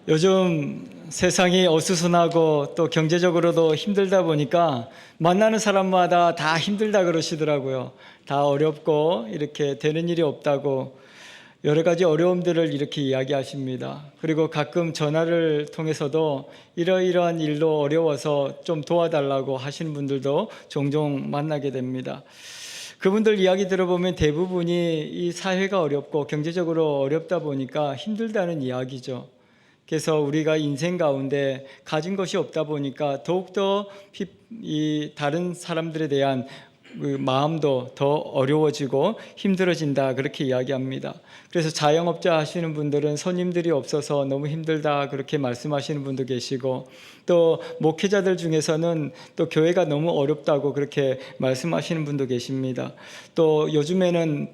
요즘 세상이 어수선하고 또 경제적으로도 힘들다 보니까 만나는 사람마다 다 힘들다 그러시더라고요. 다 어렵고 이렇게 되는 일이 없다고 여러 가지 어려움들을 이렇게 이야기하십니다. 그리고 가끔 전화를 통해서도 이러이러한 일로 어려워서 좀 도와달라고 하시는 분들도 종종 만나게 됩니다. 그분들 이야기 들어보면 대부분이 이 사회가 어렵고 경제적으로 어렵다 보니까 힘들다는 이야기죠. 그래서 우리가 인생 가운데 가진 것이 없다 보니까 더욱더 이 다른 사람들에 대한 그 마음도 더 어려워지고 힘들어진다, 그렇게 이야기합니다. 그래서 자영업자 하시는 분들은 손님들이 없어서 너무 힘들다, 그렇게 말씀하시는 분도 계시고, 또 목회자들 중에서는 또 교회가 너무 어렵다고 그렇게 말씀하시는 분도 계십니다. 또 요즘에는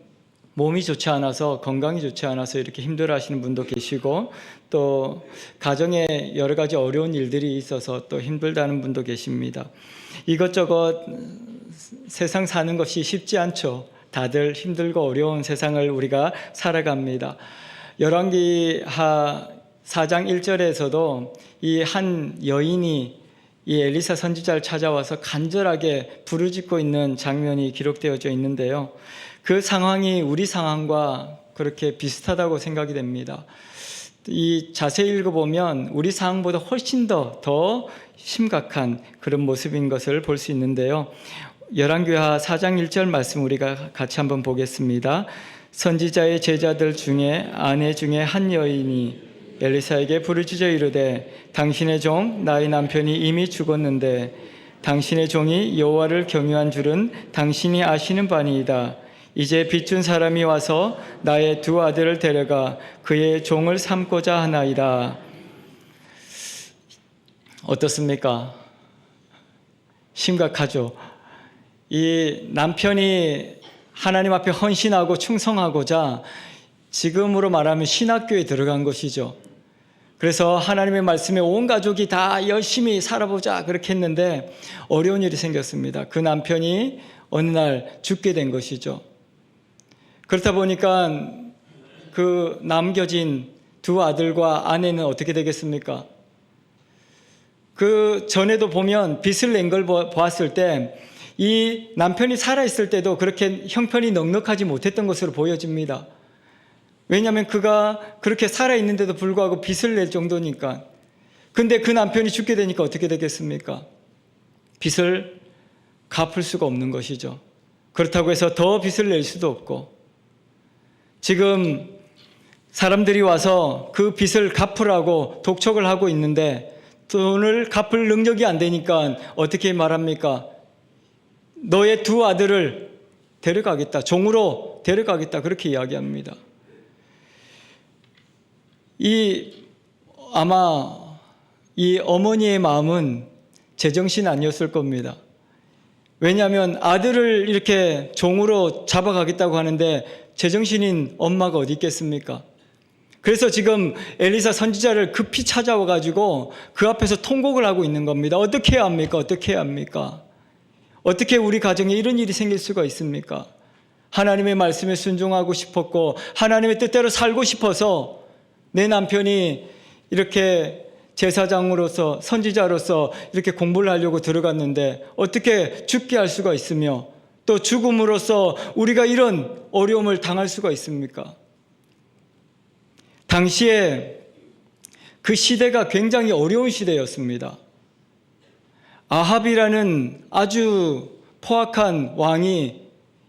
몸이 좋지 않아서, 건강이 좋지 않아서 이렇게 힘들어하시는 분도 계시고, 또 가정에 여러 가지 어려운 일들이 있어서 또 힘들다는 분도 계십니다. 이것저것 세상 사는 것이 쉽지 않죠. 다들 힘들고 어려운 세상을 우리가 살아갑니다. 열왕기하 4장 1절에서도 이 한 여인이 이 엘리사 선지자를 찾아와서 간절하게 부르짖고 있는 장면이 기록되어져 있는데요. 그 상황이 우리 상황과 그렇게 비슷하다고 생각이 됩니다. 이 자세히 읽어보면 우리 상황보다 훨씬 더 심각한 그런 모습인 것을 볼 수 있는데요. 열왕기하 4장 1절 말씀 우리가 같이 한번 보겠습니다. 선지자의 제자들 중에 아내 중에 한 여인이 엘리사에게 부르짖어 이르되 당신의 종 나의 남편이 이미 죽었는데 당신의 종이 여호와를 경유한 줄은 당신이 아시는 바니이다. 이제 빚준 사람이 와서 나의 두 아들을 데려가 그의 종을 삼고자 하나이다. 어떻습니까? 심각하죠. 이 남편이 하나님 앞에 헌신하고 충성하고자 지금으로 말하면 신학교에 들어간 것이죠. 그래서 하나님의 말씀에 온 가족이 다 열심히 살아보자 그렇게 했는데 어려운 일이 생겼습니다. 그 남편이 어느 날 죽게 된 것이죠. 그렇다 보니까 그 남겨진 두 아들과 아내는 어떻게 되겠습니까? 그 전에도 보면 빚을 낸 걸 보았을 때 이 남편이 살아있을 때도 그렇게 형편이 넉넉하지 못했던 것으로 보여집니다. 왜냐하면 그가 그렇게 살아있는데도 불구하고 빚을 낼 정도니까. 근데 그 남편이 죽게 되니까 어떻게 되겠습니까? 빚을 갚을 수가 없는 것이죠. 그렇다고 해서 더 빚을 낼 수도 없고, 지금 사람들이 와서 그 빚을 갚으라고 독촉을 하고 있는데 돈을 갚을 능력이 안 되니까 어떻게 말합니까? 너의 두 아들을 데려가겠다, 종으로 데려가겠다, 그렇게 이야기합니다. 아마 이 어머니의 마음은 제정신 아니었을 겁니다. 왜냐하면 아들을 이렇게 종으로 잡아가겠다고 하는데 제정신인 엄마가 어디 있겠습니까? 그래서 지금 엘리사 선지자를 급히 찾아와가지고 그 앞에서 통곡을 하고 있는 겁니다. 어떻게 해야 합니까? 어떻게 해야 합니까? 어떻게 우리 가정에 이런 일이 생길 수가 있습니까? 하나님의 말씀에 순종하고 싶었고 하나님의 뜻대로 살고 싶어서 내 남편이 이렇게 제사장으로서 선지자로서 이렇게 공부를 하려고 들어갔는데 어떻게 죽게 할 수가 있으며 또 죽음으로써 우리가 이런 어려움을 당할 수가 있습니까? 당시에 그 시대가 굉장히 어려운 시대였습니다. 아합이라는 아주 포악한 왕이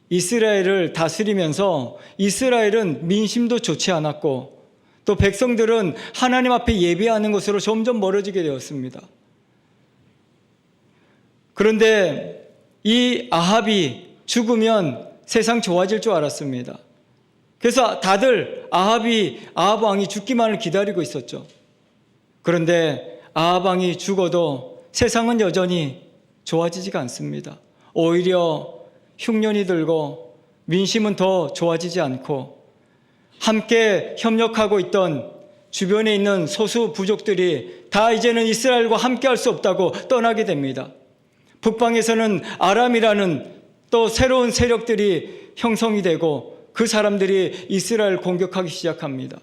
이스라엘을 다스리면서 이스라엘은 민심도 좋지 않았고 또 백성들은 하나님 앞에 예배하는 것으로 점점 멀어지게 되었습니다. 그런데 이 아합이 죽으면 세상 좋아질 줄 알았습니다. 그래서 다들 아합 왕이 죽기만을 기다리고 있었죠. 그런데 아합 왕이 죽어도 세상은 여전히 좋아지지가 않습니다. 오히려 흉년이 들고 민심은 더 좋아지지 않고 함께 협력하고 있던 주변에 있는 소수 부족들이 다 이제는 이스라엘과 함께 할 수 없다고 떠나게 됩니다. 북방에서는 아람이라는 또 새로운 세력들이 형성이 되고 그 사람들이 이스라엘을 공격하기 시작합니다.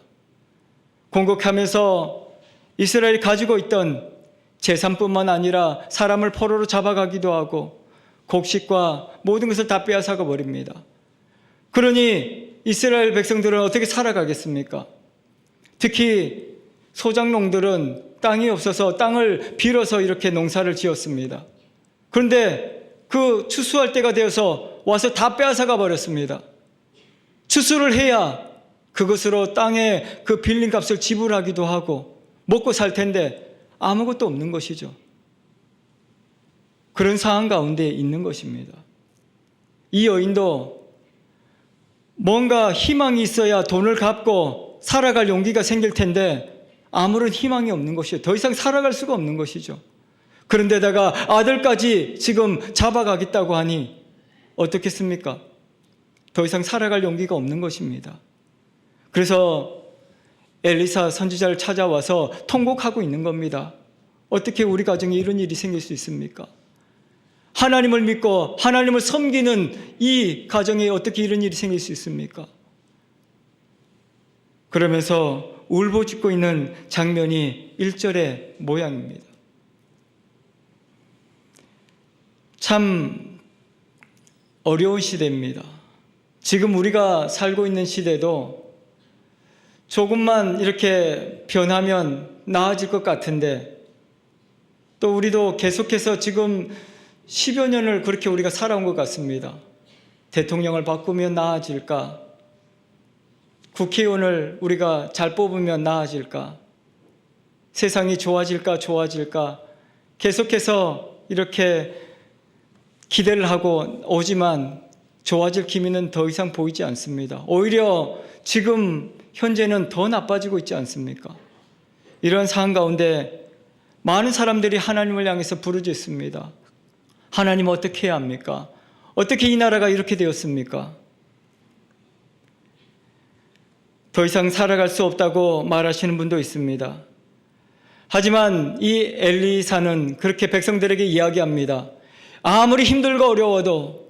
공격하면서 이스라엘이 가지고 있던 재산뿐만 아니라 사람을 포로로 잡아가기도 하고 곡식과 모든 것을 다 빼앗아가 버립니다. 그러니 이스라엘 백성들은 어떻게 살아가겠습니까? 특히 소작농들은 땅이 없어서 땅을 빌어서 이렇게 농사를 지었습니다. 그런데 그 추수할 때가 되어서 와서 다 빼앗아가 버렸습니다. 추수를 해야 그것으로 땅에 그 빌린 값을 지불하기도 하고 먹고 살 텐데 아무것도 없는 것이죠. 그런 상황 가운데 있는 것입니다. 이 여인도 뭔가 희망이 있어야 돈을 갚고 살아갈 용기가 생길 텐데 아무런 희망이 없는 것이에요. 더 이상 살아갈 수가 없는 것이죠. 그런데다가 아들까지 지금 잡아가겠다고 하니 어떻겠습니까? 더 이상 살아갈 용기가 없는 것입니다. 그래서 엘리사 선지자를 찾아와서 통곡하고 있는 겁니다. 어떻게 우리 가정에 이런 일이 생길 수 있습니까? 하나님을 믿고 하나님을 섬기는 이 가정에 어떻게 이런 일이 생길 수 있습니까? 그러면서 울부짖고 있는 장면이 1절의 모양입니다. 참 어려운 시대입니다. 지금 우리가 살고 있는 시대도 조금만 이렇게 변하면 나아질 것 같은데 또 우리도 계속해서 지금 10여 년을 그렇게 우리가 살아온 것 같습니다. 대통령을 바꾸면 나아질까? 국회의원을 우리가 잘 뽑으면 나아질까? 세상이 좋아질까? 계속해서 이렇게 기대를 하고 오지만 좋아질 기미는 더 이상 보이지 않습니다. 오히려 지금 현재는 더 나빠지고 있지 않습니까? 이런 상황 가운데 많은 사람들이 하나님을 향해서 부르짖습니다. 하나님 어떻게 해야 합니까? 어떻게 이 나라가 이렇게 되었습니까? 더 이상 살아갈 수 없다고 말하시는 분도 있습니다. 하지만 이 엘리사는 그렇게 백성들에게 이야기합니다. 아무리 힘들고 어려워도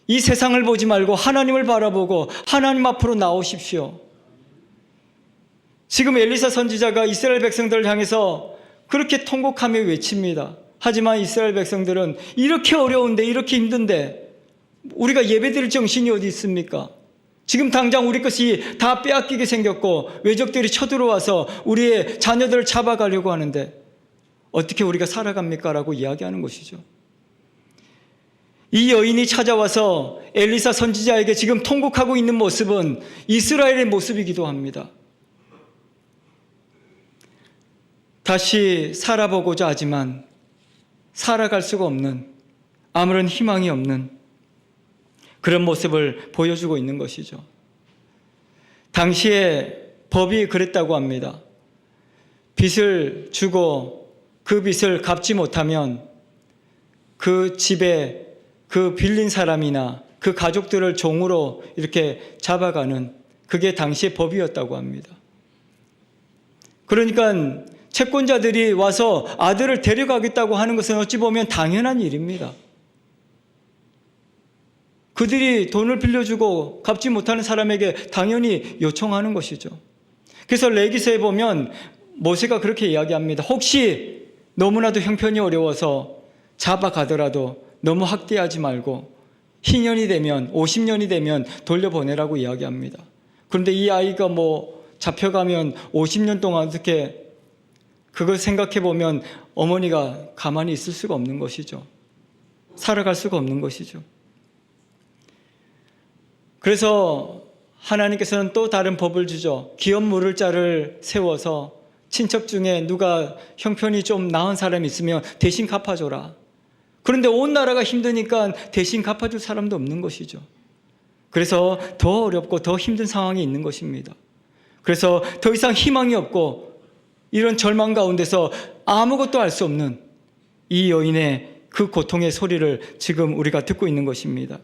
이 세상을 보지 말고 하나님을 바라보고 하나님 앞으로 나오십시오. 지금 엘리사 선지자가 이스라엘 백성들을 향해서 그렇게 통곡하며 외칩니다. 하지만 이스라엘 백성들은 이렇게 어려운데 이렇게 힘든데 우리가 예배드릴 정신이 어디 있습니까? 지금 당장 우리 것이 다 빼앗기게 생겼고 외적들이 쳐들어와서 우리의 자녀들을 잡아가려고 하는데 어떻게 우리가 살아갑니까? 라고 이야기하는 것이죠. 이 여인이 찾아와서 엘리사 선지자에게 지금 통곡하고 있는 모습은 이스라엘의 모습이기도 합니다. 다시 살아보고자 하지만 살아갈 수가 없는, 아무런 희망이 없는 그런 모습을 보여주고 있는 것이죠. 당시에 법이 그랬다고 합니다. 빚을 주고 그 빚을 갚지 못하면 그 집에 그 빌린 사람이나 그 가족들을 종으로 이렇게 잡아가는 그게 당시의 법이었다고 합니다. 그러니까 채권자들이 와서 아들을 데려가겠다고 하는 것은 어찌 보면 당연한 일입니다. 그들이 돈을 빌려주고 갚지 못하는 사람에게 당연히 요청하는 것이죠. 그래서 레위기서에 보면 모세가 그렇게 이야기합니다. 혹시 너무나도 형편이 어려워서 잡아가더라도 너무 학대하지 말고 희년이 되면 50년이 되면 돌려보내라고 이야기합니다. 그런데 이 아이가 잡혀가면 50년 동안 어떻게 그걸 생각해 보면 어머니가 가만히 있을 수가 없는 것이죠. 살아갈 수가 없는 것이죠. 그래서 하나님께서는 또 다른 법을 주죠. 기업 물을 자를 세워서 친척 중에 누가 형편이 좀 나은 사람이 있으면 대신 갚아줘라. 그런데 온 나라가 힘드니까 대신 갚아줄 사람도 없는 것이죠. 그래서 더 어렵고 더 힘든 상황이 있는 것입니다. 그래서 더 이상 희망이 없고 이런 절망 가운데서 아무것도 알 수 없는 이 여인의 그 고통의 소리를 지금 우리가 듣고 있는 것입니다.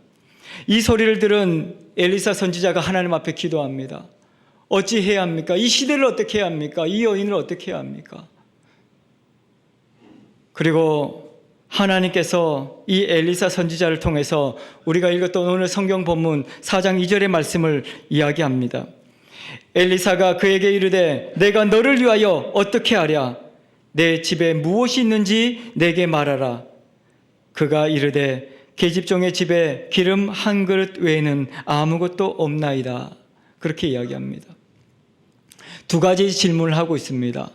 이 소리를 들은 엘리사 선지자가 하나님 앞에 기도합니다. 어찌 해야 합니까? 이 시대를 어떻게 해야 합니까? 이 여인을 어떻게 해야 합니까? 그리고 하나님께서 이 엘리사 선지자를 통해서 우리가 읽었던 오늘 성경 본문 4장 2절의 말씀을 이야기합니다. 엘리사가 그에게 이르되 내가 너를 위하여 어떻게 하랴? 내 집에 무엇이 있는지 내게 말하라. 그가 이르되 계집종의 집에 기름 한 그릇 외에는 아무것도 없나이다. 그렇게 이야기합니다. 두 가지 질문을 하고 있습니다.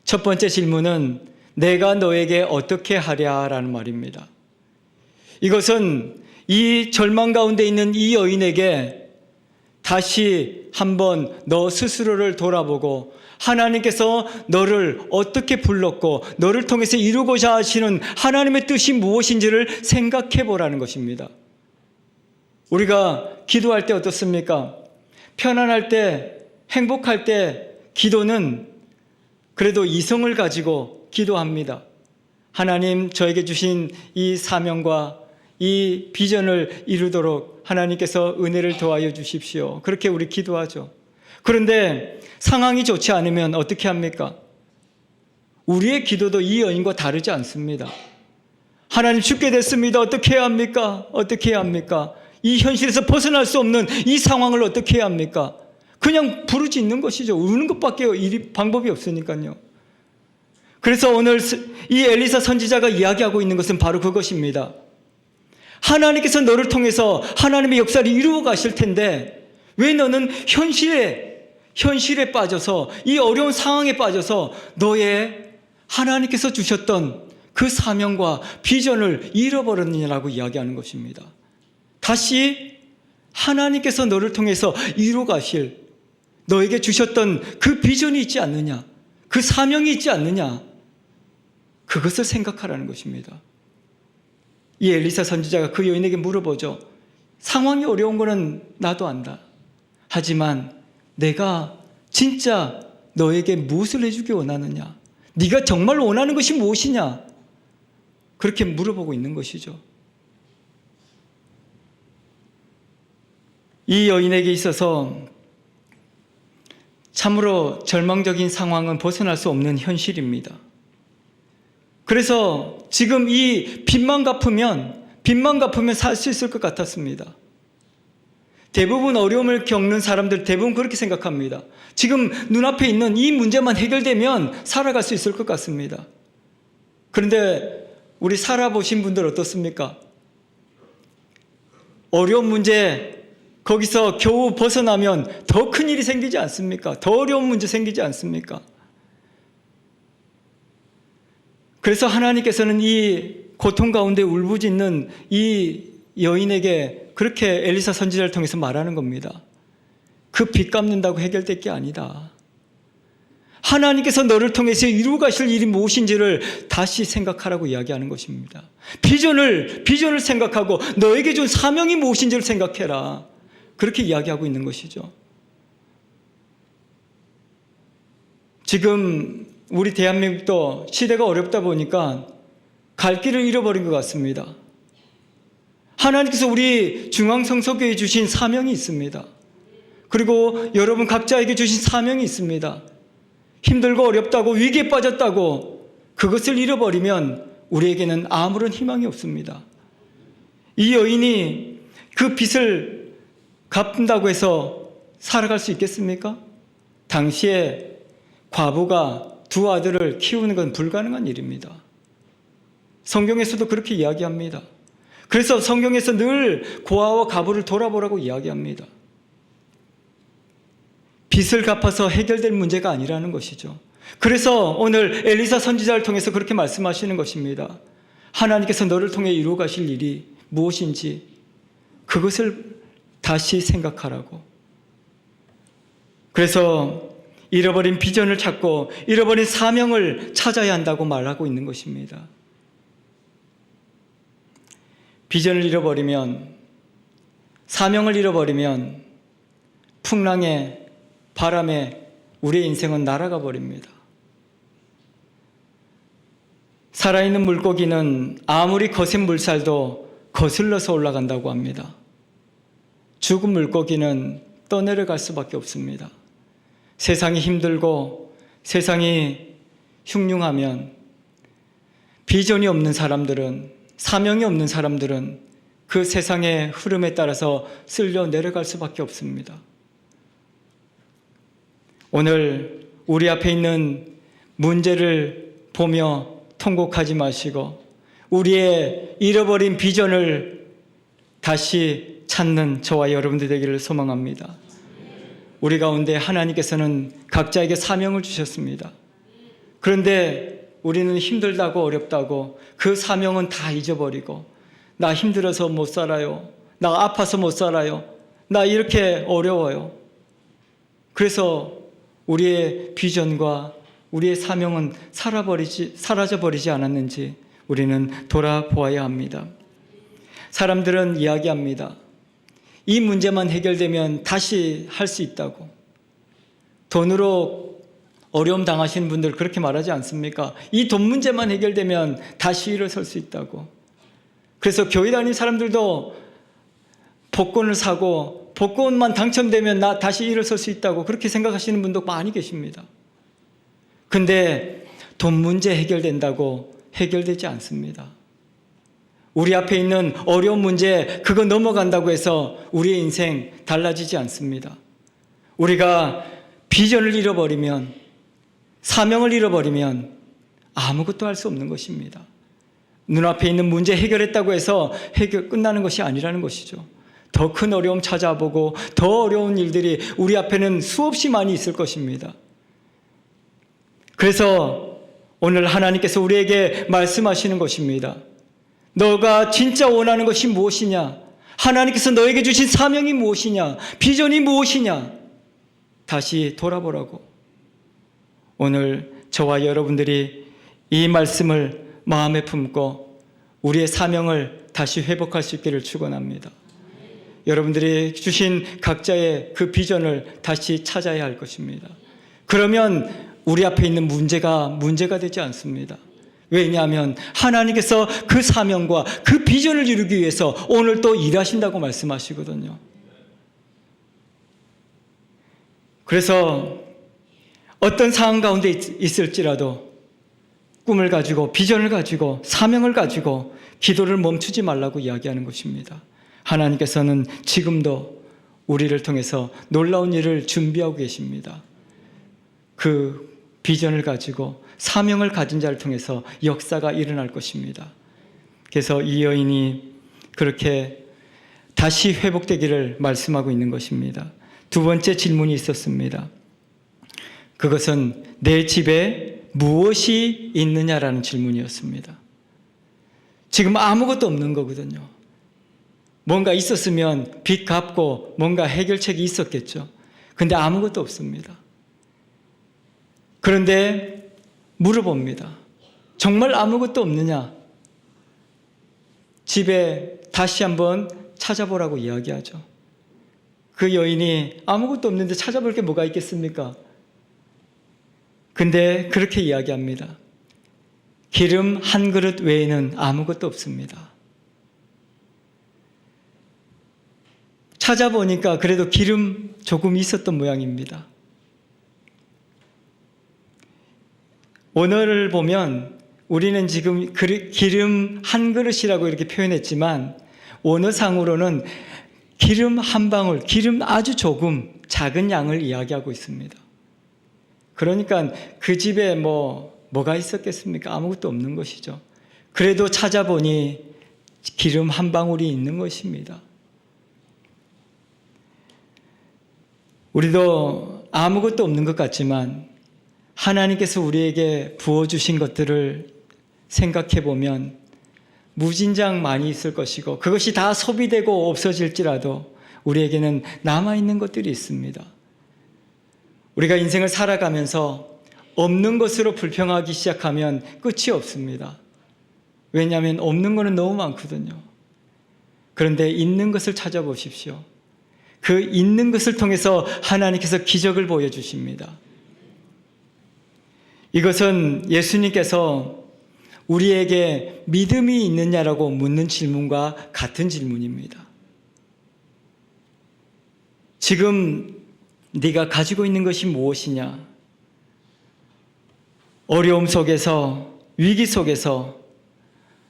첫 번째 질문은 내가 너에게 어떻게 하랴라는 말입니다. 이것은 이 절망 가운데 있는 이 여인에게 다시 한번 너 스스로를 돌아보고 하나님께서 너를 어떻게 불렀고 너를 통해서 이루고자 하시는 하나님의 뜻이 무엇인지를 생각해 보라는 것입니다. 우리가 기도할 때 어떻습니까? 편안할 때, 행복할 때 기도는 그래도 이성을 가지고 기도합니다. 하나님, 저에게 주신 이 사명과 이 비전을 이루도록 하나님께서 은혜를 더하여 주십시오. 그렇게 우리 기도하죠. 그런데 상황이 좋지 않으면 어떻게 합니까? 우리의 기도도 이 여인과 다르지 않습니다. 하나님, 죽게 됐습니다. 어떻게 해야 합니까? 어떻게 해야 합니까? 이 현실에서 벗어날 수 없는 이 상황을 어떻게 해야 합니까? 그냥 부르짖는 것이죠. 우는 것밖에 방법이 없으니까요. 그래서 오늘 이 엘리사 선지자가 이야기하고 있는 것은 바로 그것입니다. 하나님께서 너를 통해서 하나님의 역사를 이루어 가실 텐데 왜 너는 현실에 빠져서 이 어려운 상황에 빠져서 너의 하나님께서 주셨던 그 사명과 비전을 잃어버렸느냐라고 이야기하는 것입니다. 다시 하나님께서 너를 통해서 이루어 가실 너에게 주셨던 그 비전이 있지 않느냐, 그 사명이 있지 않느냐, 그것을 생각하라는 것입니다. 이 엘리사 선지자가 그 여인에게 물어보죠. 상황이 어려운 거는 나도 안다. 하지만 내가 진짜 너에게 무엇을 해주기 원하느냐? 네가 정말 원하는 것이 무엇이냐? 그렇게 물어보고 있는 것이죠. 이 여인에게 있어서 참으로 절망적인 상황은 벗어날 수 없는 현실입니다. 그래서 지금 이 빚만 갚으면 살 수 있을 것 같았습니다. 대부분 어려움을 겪는 사람들 대부분 그렇게 생각합니다. 지금 눈앞에 있는 이 문제만 해결되면 살아갈 수 있을 것 같습니다. 그런데 우리 살아보신 분들 어떻습니까? 어려운 문제 거기서 겨우 벗어나면 더 큰 일이 생기지 않습니까? 더 어려운 문제 생기지 않습니까? 그래서 하나님께서는 이 고통 가운데 울부짖는 이 여인에게 그렇게 엘리사 선지자를 통해서 말하는 겁니다. 그 빚 갚는다고 해결될 게 아니다. 하나님께서 너를 통해서 이루어 가실 일이 무엇인지를 다시 생각하라고 이야기하는 것입니다. 비전을 생각하고 너에게 준 사명이 무엇인지를 생각해라. 그렇게 이야기하고 있는 것이죠. 지금 우리 대한민국도 시대가 어렵다 보니까 갈 길을 잃어버린 것 같습니다. 하나님께서 우리 중앙성서교회에 주신 사명이 있습니다. 그리고 여러분 각자에게 주신 사명이 있습니다. 힘들고 어렵다고 위기에 빠졌다고 그것을 잃어버리면 우리에게는 아무런 희망이 없습니다. 이 여인이 그 빚을 갚는다고 해서 살아갈 수 있겠습니까? 당시에 과부가 두 아들을 키우는 건 불가능한 일입니다. 성경에서도 그렇게 이야기합니다. 그래서 성경에서 늘 고아와 과부를 돌아보라고 이야기합니다. 빚을 갚아서 해결될 문제가 아니라는 것이죠. 그래서 오늘 엘리사 선지자를 통해서 그렇게 말씀하시는 것입니다. 하나님께서 너를 통해 이루어 가실 일이 무엇인지 그것을 다시 생각하라고. 그래서 잃어버린 비전을 찾고 잃어버린 사명을 찾아야 한다고 말하고 있는 것입니다. 비전을 잃어버리면, 사명을 잃어버리면 풍랑에, 바람에 우리의 인생은 날아가 버립니다. 살아있는 물고기는 아무리 거센 물살도 거슬러서 올라간다고 합니다. 죽은 물고기는 떠내려갈 수밖에 없습니다. 세상이 힘들고 세상이 흉흉하면 비전이 없는 사람들은, 사명이 없는 사람들은 그 세상의 흐름에 따라서 쓸려 내려갈 수밖에 없습니다. 오늘 우리 앞에 있는 문제를 보며 통곡하지 마시고 우리의 잃어버린 비전을 다시 찾는 저와 여러분들 되기를 소망합니다. 우리 가운데 하나님께서는 각자에게 사명을 주셨습니다. 그런데 우리는 힘들다고 어렵다고 그 사명은 다 잊어버리고 나 힘들어서 못 살아요. 나 아파서 못 살아요. 나 이렇게 어려워요. 그래서 우리의 비전과 우리의 사명은 사라져버리지 않았는지 우리는 돌아보아야 합니다. 사람들은 이야기합니다. 이 문제만 해결되면 다시 할 수 있다고. 돈으로 어려움 당하시는 분들 그렇게 말하지 않습니까? 이 돈 문제만 해결되면 다시 일어설 수 있다고. 그래서 교회 다니는 사람들도 복권을 사고 복권만 당첨되면 나 다시 일어설 수 있다고 그렇게 생각하시는 분도 많이 계십니다. 근데 돈 문제 해결된다고 해결되지 않습니다. 우리 앞에 있는 어려운 문제 그거 넘어간다고 해서 우리의 인생 달라지지 않습니다. 우리가 비전을 잃어버리면 사명을 잃어버리면 아무것도 할 수 없는 것입니다. 눈앞에 있는 문제 해결했다고 해서 끝나는 것이 아니라는 것이죠. 더 큰 어려움 찾아보고 더 어려운 일들이 우리 앞에는 수없이 많이 있을 것입니다. 그래서 오늘 하나님께서 우리에게 말씀하시는 것입니다. 너가 진짜 원하는 것이 무엇이냐? 하나님께서 너에게 주신 사명이 무엇이냐? 비전이 무엇이냐? 다시 돌아보라고. 오늘 저와 여러분들이 이 말씀을 마음에 품고 우리의 사명을 다시 회복할 수 있기를 축원합니다. 여러분들이 주신 각자의 그 비전을 다시 찾아야 할 것입니다. 그러면 우리 앞에 있는 문제가 되지 않습니다. 왜냐하면 하나님께서 그 사명과 그 비전을 이루기 위해서 오늘 또 일하신다고 말씀하시거든요. 그래서 어떤 상황 가운데 있을지라도 꿈을 가지고 비전을 가지고 사명을 가지고 기도를 멈추지 말라고 이야기하는 것입니다. 하나님께서는 지금도 우리를 통해서 놀라운 일을 준비하고 계십니다. 그 비전을 가지고 사명을 가진 자를 통해서 역사가 일어날 것입니다. 그래서 이 여인이 그렇게 다시 회복되기를 말씀하고 있는 것입니다. 두 번째 질문이 있었습니다. 그것은 내 집에 무엇이 있느냐라는 질문이었습니다. 지금 아무것도 없는 거거든요. 뭔가 있었으면 빚 갚고 뭔가 해결책이 있었겠죠. 근데 아무것도 없습니다. 그런데 물어봅니다. 정말 아무것도 없느냐? 집에 다시 한번 찾아보라고 이야기하죠. 그 여인이 아무것도 없는데 찾아볼 게 뭐가 있겠습니까? 근데 그렇게 이야기합니다. 기름 한 그릇 외에는 아무것도 없습니다. 찾아보니까 그래도 기름 조금 있었던 모양입니다. 원어를 보면 우리는 지금 기름 한 그릇이라고 이렇게 표현했지만 원어상으로는 기름 한 방울, 기름 아주 조금 작은 양을 이야기하고 있습니다. 그러니까 그 집에 뭐가 있었겠습니까? 아무것도 없는 것이죠. 그래도 찾아보니 기름 한 방울이 있는 것입니다. 우리도 아무것도 없는 것 같지만 하나님께서 우리에게 부어주신 것들을 생각해 보면 무진장 많이 있을 것이고 그것이 다 소비되고 없어질지라도 우리에게는 남아있는 것들이 있습니다. 우리가 인생을 살아가면서 없는 것으로 불평하기 시작하면 끝이 없습니다. 왜냐하면 없는 것은 너무 많거든요. 그런데 있는 것을 찾아보십시오. 그 있는 것을 통해서 하나님께서 기적을 보여주십니다. 이것은 예수님께서 우리에게 믿음이 있느냐라고 묻는 질문과 같은 질문입니다. 지금 네가 가지고 있는 것이 무엇이냐? 어려움 속에서, 위기 속에서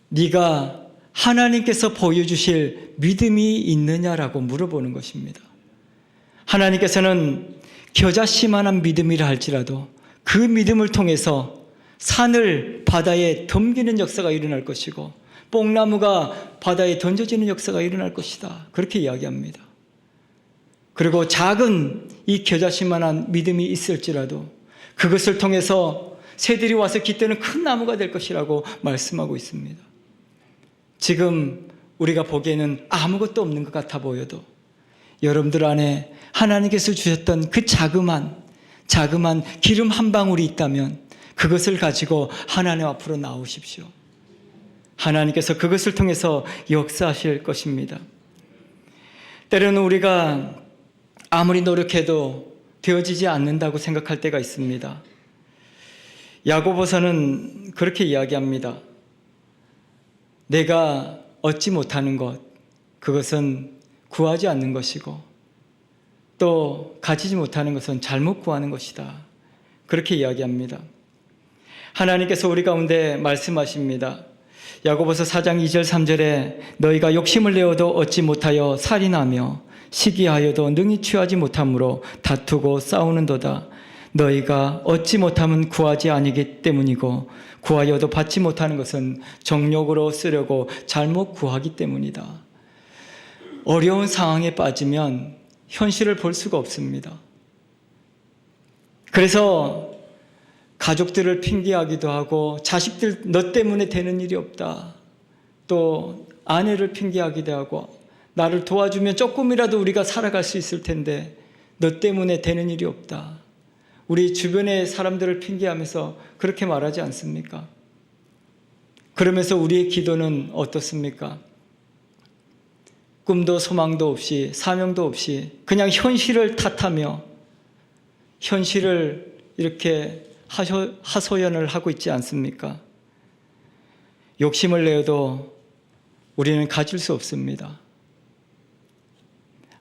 네가 하나님께서 보여주실 믿음이 있느냐라고 물어보는 것입니다. 하나님께서는 겨자씨만한 믿음이라 할지라도 그 믿음을 통해서 산을 바다에 덤기는 역사가 일어날 것이고 뽕나무가 바다에 던져지는 역사가 일어날 것이다. 그렇게 이야기합니다. 그리고 작은 이 겨자씨만한 믿음이 있을지라도 그것을 통해서 새들이 와서 깃드는 큰 나무가 될 것이라고 말씀하고 있습니다. 지금 우리가 보기에는 아무것도 없는 것 같아 보여도 여러분들 안에 하나님께서 주셨던 그 자그만 기름 한 방울이 있다면 그것을 가지고 하나님 앞으로 나오십시오. 하나님께서 그것을 통해서 역사하실 것입니다. 때로는 우리가 아무리 노력해도 되어지지 않는다고 생각할 때가 있습니다. 야고보서는 그렇게 이야기합니다. 내가 얻지 못하는 것, 그것은 구하지 않는 것이고 또 가지지 못하는 것은 잘못 구하는 것이다. 그렇게 이야기합니다. 하나님께서 우리 가운데 말씀하십니다. 야고보서 4장 2절 3절에 너희가 욕심을 내어도 얻지 못하여 살인하며 시기하여도 능히 취하지 못함으로 다투고 싸우는도다. 너희가 얻지 못함은 구하지 아니기 때문이고 구하여도 받지 못하는 것은 정욕으로 쓰려고 잘못 구하기 때문이다. 어려운 상황에 빠지면 현실을 볼 수가 없습니다. 그래서 가족들을 핑계하기도 하고 자식들 너 때문에 되는 일이 없다. 또 아내를 핑계하기도 하고 나를 도와주면 조금이라도 우리가 살아갈 수 있을 텐데 너 때문에 되는 일이 없다. 우리 주변의 사람들을 핑계하면서 그렇게 말하지 않습니까? 그러면서 우리의 기도는 어떻습니까? 꿈도 소망도 없이 사명도 없이 그냥 현실을 탓하며 현실을 이렇게 하소연을 하고 있지 않습니까? 욕심을 내어도 우리는 가질 수 없습니다.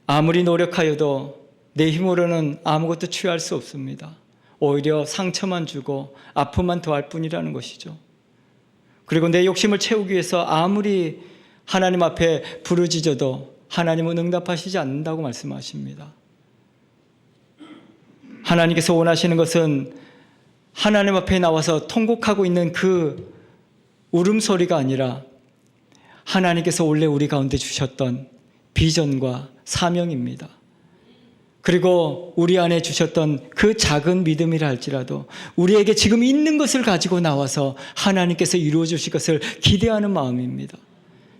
아무리 노력하여도 내 힘으로는 아무것도 취할 수 없습니다. 오히려 상처만 주고 아픔만 더할 뿐이라는 것이죠. 그리고 내 욕심을 채우기 위해서 아무리 하나님 앞에 부르짖어도 하나님은 응답하시지 않는다고 말씀하십니다. 하나님께서 원하시는 것은 하나님 앞에 나와서 통곡하고 있는 그 울음소리가 아니라 하나님께서 원래 우리 가운데 주셨던 비전과 사명입니다. 그리고 우리 안에 주셨던 그 작은 믿음이라 할지라도 우리에게 지금 있는 것을 가지고 나와서 하나님께서 이루어 주실 것을 기대하는 마음입니다.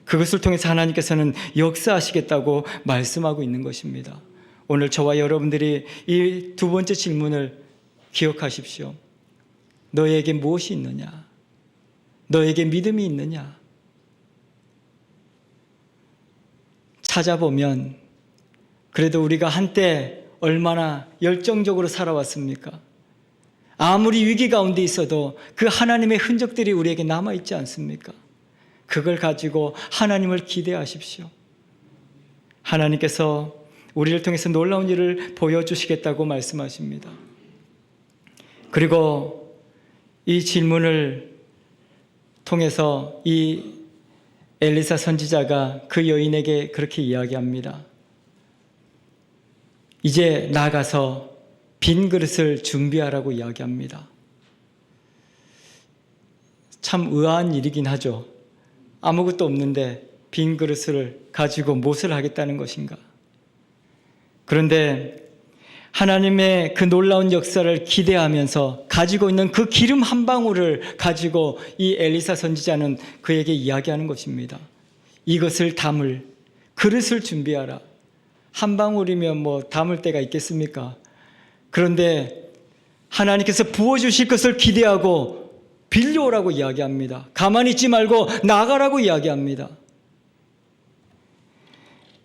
그것을 통해서 하나님께서는 역사하시겠다고 말씀하고 있는 것입니다. 오늘 저와 여러분들이 이 두 번째 질문을 기억하십시오. 너에게 무엇이 있느냐? 너에게 믿음이 있느냐? 찾아보면 그래도 우리가 한때 얼마나 열정적으로 살아왔습니까? 아무리 위기 가운데 있어도 그 하나님의 흔적들이 우리에게 남아있지 않습니까? 그걸 가지고 하나님을 기대하십시오. 하나님께서 우리를 통해서 놀라운 일을 보여주시겠다고 말씀하십니다. 그리고 이 질문을 통해서 이 엘리사 선지자가 그 여인에게 그렇게 이야기합니다. 이제 나가서 빈 그릇을 준비하라고 이야기합니다. 참 의아한 일이긴 하죠. 아무것도 없는데 빈 그릇을 가지고 무엇을 하겠다는 것인가? 그런데 하나님의 그 놀라운 역사를 기대하면서 가지고 있는 그 기름 한 방울을 가지고 이 엘리사 선지자는 그에게 이야기하는 것입니다. 이것을 담을 그릇을 준비하라. 한 방울이면 뭐 담을 때가 있겠습니까? 그런데 하나님께서 부어주실 것을 기대하고 빌려오라고 이야기합니다. 가만히 있지 말고 나가라고 이야기합니다.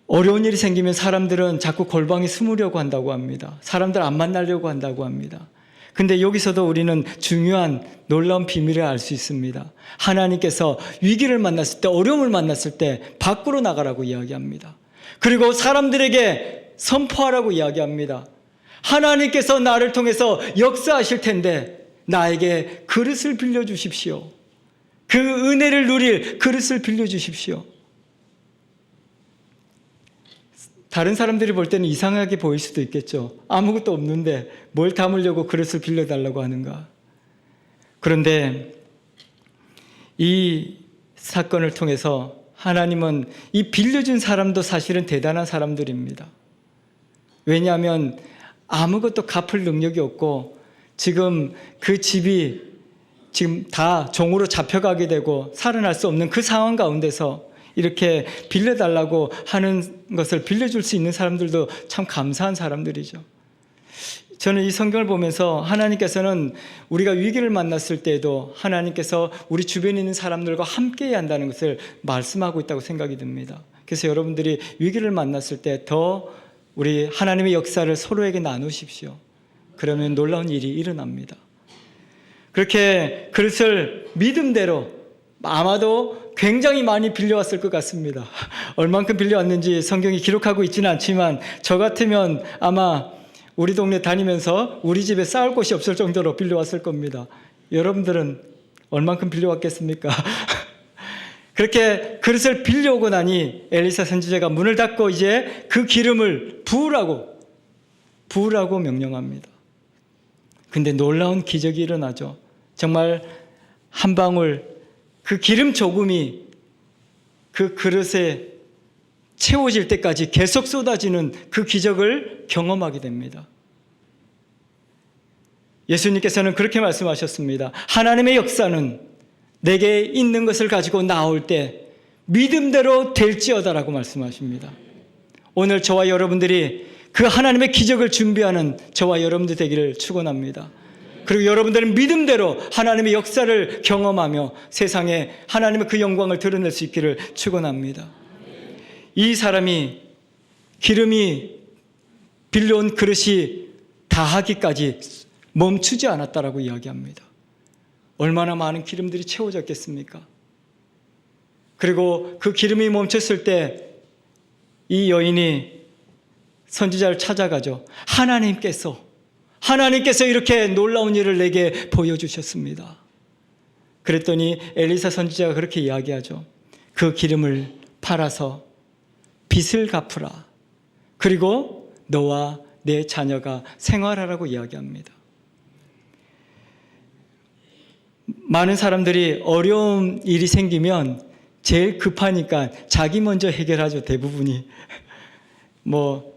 어려운 일이 생기면 사람들은 자꾸 골방에 숨으려고 한다고 합니다. 사람들 안 만나려고 한다고 합니다. 근데 여기서도 우리는 중요한 놀라운 비밀을 알 수 있습니다. 하나님께서 위기를 만났을 때, 어려움을 만났을 때 밖으로 나가라고 이야기합니다. 그리고 사람들에게 선포하라고 이야기합니다. 하나님께서 나를 통해서 역사하실 텐데 나에게 그릇을 빌려주십시오. 그 은혜를 누릴 그릇을 빌려주십시오. 다른 사람들이 볼 때는 이상하게 보일 수도 있겠죠. 아무것도 없는데 뭘 담으려고 그릇을 빌려달라고 하는가. 그런데 이 사건을 통해서 하나님은 이 빌려준 사람도 사실은 대단한 사람들입니다. 왜냐하면 아무것도 갚을 능력이 없고 지금 그 집이 지금 다 종으로 잡혀가게 되고 살아날 수 없는 그 상황 가운데서 이렇게 빌려달라고 하는 것을 빌려줄 수 있는 사람들도 참 감사한 사람들이죠. 저는 이 성경을 보면서 하나님께서는 우리가 위기를 만났을 때에도 하나님께서 우리 주변에 있는 사람들과 함께해야 한다는 것을 말씀하고 있다고 생각이 듭니다. 그래서 여러분들이 위기를 만났을 때 더 우리 하나님의 역사를 서로에게 나누십시오. 그러면 놀라운 일이 일어납니다. 그렇게 그릇을 믿음대로 아마도 굉장히 많이 빌려왔을 것 같습니다. 얼만큼 빌려왔는지 성경이 기록하고 있지는 않지만 저 같으면 아마 우리 동네 다니면서 우리 집에 쌓을 곳이 없을 정도로 빌려왔을 겁니다. 여러분들은 얼만큼 빌려왔겠습니까? 그렇게 그릇을 빌려오고 나니 엘리사 선지자가 문을 닫고 이제 그 기름을 부으라고 명령합니다. 근데 놀라운 기적이 일어나죠. 정말 한 방울 그 기름 조금이 그 그릇에 채워질 때까지 계속 쏟아지는 그 기적을 경험하게 됩니다. 예수님께서는 그렇게 말씀하셨습니다. 하나님의 역사는 내게 있는 것을 가지고 나올 때 믿음대로 될지어다라고 말씀하십니다. 오늘 저와 여러분들이 그 하나님의 기적을 준비하는 저와 여러분들 되기를 축원합니다. 그리고 여러분들은 믿음대로 하나님의 역사를 경험하며 세상에 하나님의 그 영광을 드러낼 수 있기를 축원합니다. 이 사람이 기름이 빌려온 그릇이 다하기까지 멈추지 않았다라고 이야기합니다. 얼마나 많은 기름들이 채워졌겠습니까? 그리고 그 기름이 멈췄을 때 이 여인이 선지자를 찾아가죠. 하나님께서 이렇게 놀라운 일을 내게 보여주셨습니다. 그랬더니 엘리사 선지자가 그렇게 이야기하죠. 그 기름을 팔아서 빚을 갚으라. 그리고 너와 내 자녀가 생활하라고 이야기합니다. 많은 사람들이 어려운 일이 생기면 제일 급하니까 자기 먼저 해결하죠. 대부분이.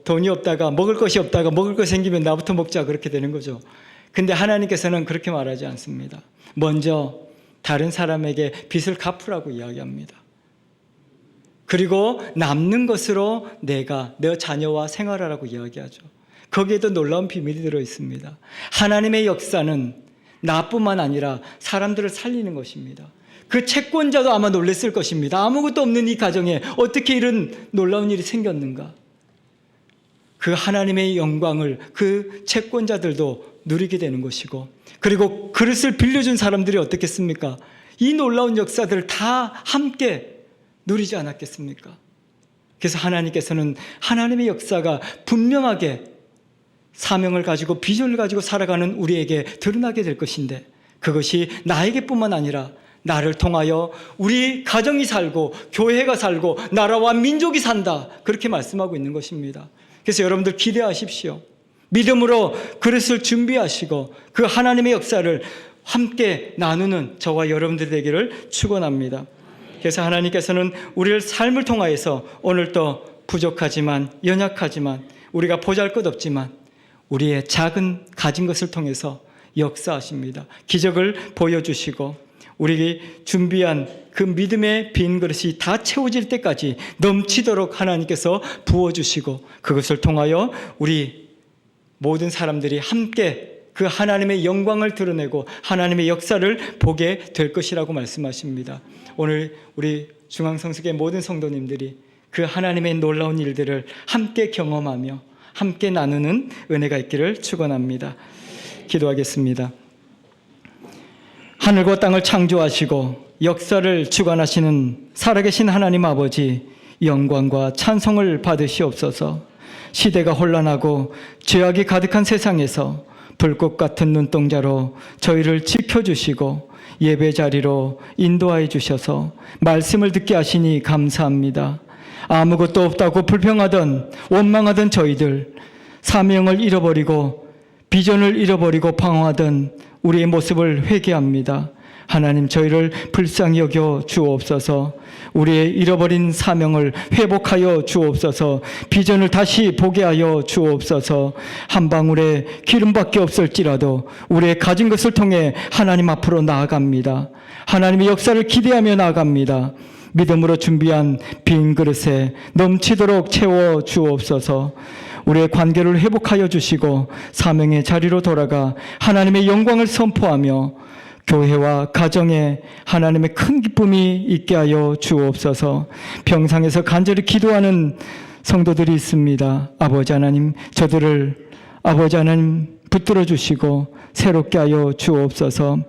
돈이 없다가 먹을 것이 없다가 먹을 것 생기면 나부터 먹자 그렇게 되는 거죠. 근데 하나님께서는 그렇게 말하지 않습니다. 먼저 다른 사람에게 빚을 갚으라고 이야기합니다. 그리고 남는 것으로 내 자녀와 생활하라고 이야기하죠. 거기에도 놀라운 비밀이 들어 있습니다. 하나님의 역사는 나뿐만 아니라 사람들을 살리는 것입니다. 그 채권자도 아마 놀랐을 것입니다. 아무것도 없는 이 가정에 어떻게 이런 놀라운 일이 생겼는가? 그 하나님의 영광을 그 채권자들도 누리게 되는 것이고, 그리고 그릇을 빌려준 사람들이 어떻겠습니까? 이 놀라운 역사들을 다 함께 누리지 않았겠습니까? 그래서 하나님께서는 하나님의 역사가 분명하게 사명을 가지고 비전을 가지고 살아가는 우리에게 드러나게 될 것인데, 그것이 나에게뿐만 아니라 나를 통하여 우리 가정이 살고 교회가 살고 나라와 민족이 산다, 그렇게 말씀하고 있는 것입니다. 그래서 여러분들 기대하십시오. 믿음으로 그릇을 준비하시고 그 하나님의 역사를 함께 나누는 저와 여러분들 되기를 축원합니다. 그래서 하나님께서는 우리를 삶을 통하여서 오늘도 부족하지만 연약하지만 우리가 보잘것없지만 우리의 작은 가진 것을 통해서 역사하십니다. 기적을 보여주시고 우리 준비한 그 믿음의 빈 그릇이 다 채워질 때까지 넘치도록 하나님께서 부어주시고 그것을 통하여 우리 모든 사람들이 함께 그 하나님의 영광을 드러내고 하나님의 역사를 보게 될 것이라고 말씀하십니다. 오늘 우리 중앙성숙의 모든 성도님들이 그 하나님의 놀라운 일들을 함께 경험하며 함께 나누는 은혜가 있기를 축원합니다. 기도하겠습니다. 하늘과 땅을 창조하시고 역사를 주관하시는 살아계신 하나님 아버지, 영광과 찬송을 받으시옵소서. 시대가 혼란하고 죄악이 가득한 세상에서 불꽃 같은 눈동자로 저희를 지켜주시고 예배 자리로 인도하여 주셔서 말씀을 듣게 하시니 감사합니다. 아무것도 없다고 불평하던 원망하던 저희들, 사명을 잃어버리고 비전을 잃어버리고 방황하던 우리의 모습을 회개합니다. 하나님, 저희를 불쌍히 여겨 주옵소서. 우리의 잃어버린 사명을 회복하여 주옵소서. 비전을 다시 보게 하여 주옵소서. 한 방울의 기름밖에 없을지라도 우리의 가진 것을 통해 하나님 앞으로 나아갑니다. 하나님의 역사를 기대하며 나아갑니다. 믿음으로 준비한 빈 그릇에 넘치도록 채워 주옵소서. 우리의 관계를 회복하여 주시고 사명의 자리로 돌아가 하나님의 영광을 선포하며 교회와 가정에 하나님의 큰 기쁨이 있게 하여 주옵소서. 병상에서 간절히 기도하는 성도들이 있습니다. 아버지 하나님, 저들을 아버지 하나님 붙들어 주시고 새롭게 하여 주옵소서.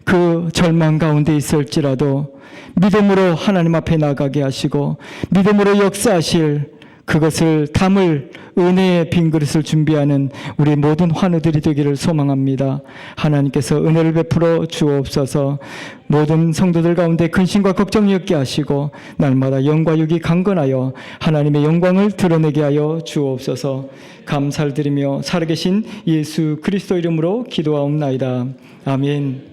그 절망 가운데 있을지라도 믿음으로 하나님 앞에 나가게 하시고 믿음으로 역사하실 그것을 담을 은혜의 빈 그릇을 준비하는 우리 모든 환우들이 되기를 소망합니다. 하나님께서 은혜를 베풀어 주옵소서. 모든 성도들 가운데 근심과 걱정이 없게 하시고 날마다 영과 육이 강건하여 하나님의 영광을 드러내게 하여 주옵소서. 감사를 드리며 살아계신 예수 그리스도 이름으로 기도하옵나이다. 아멘.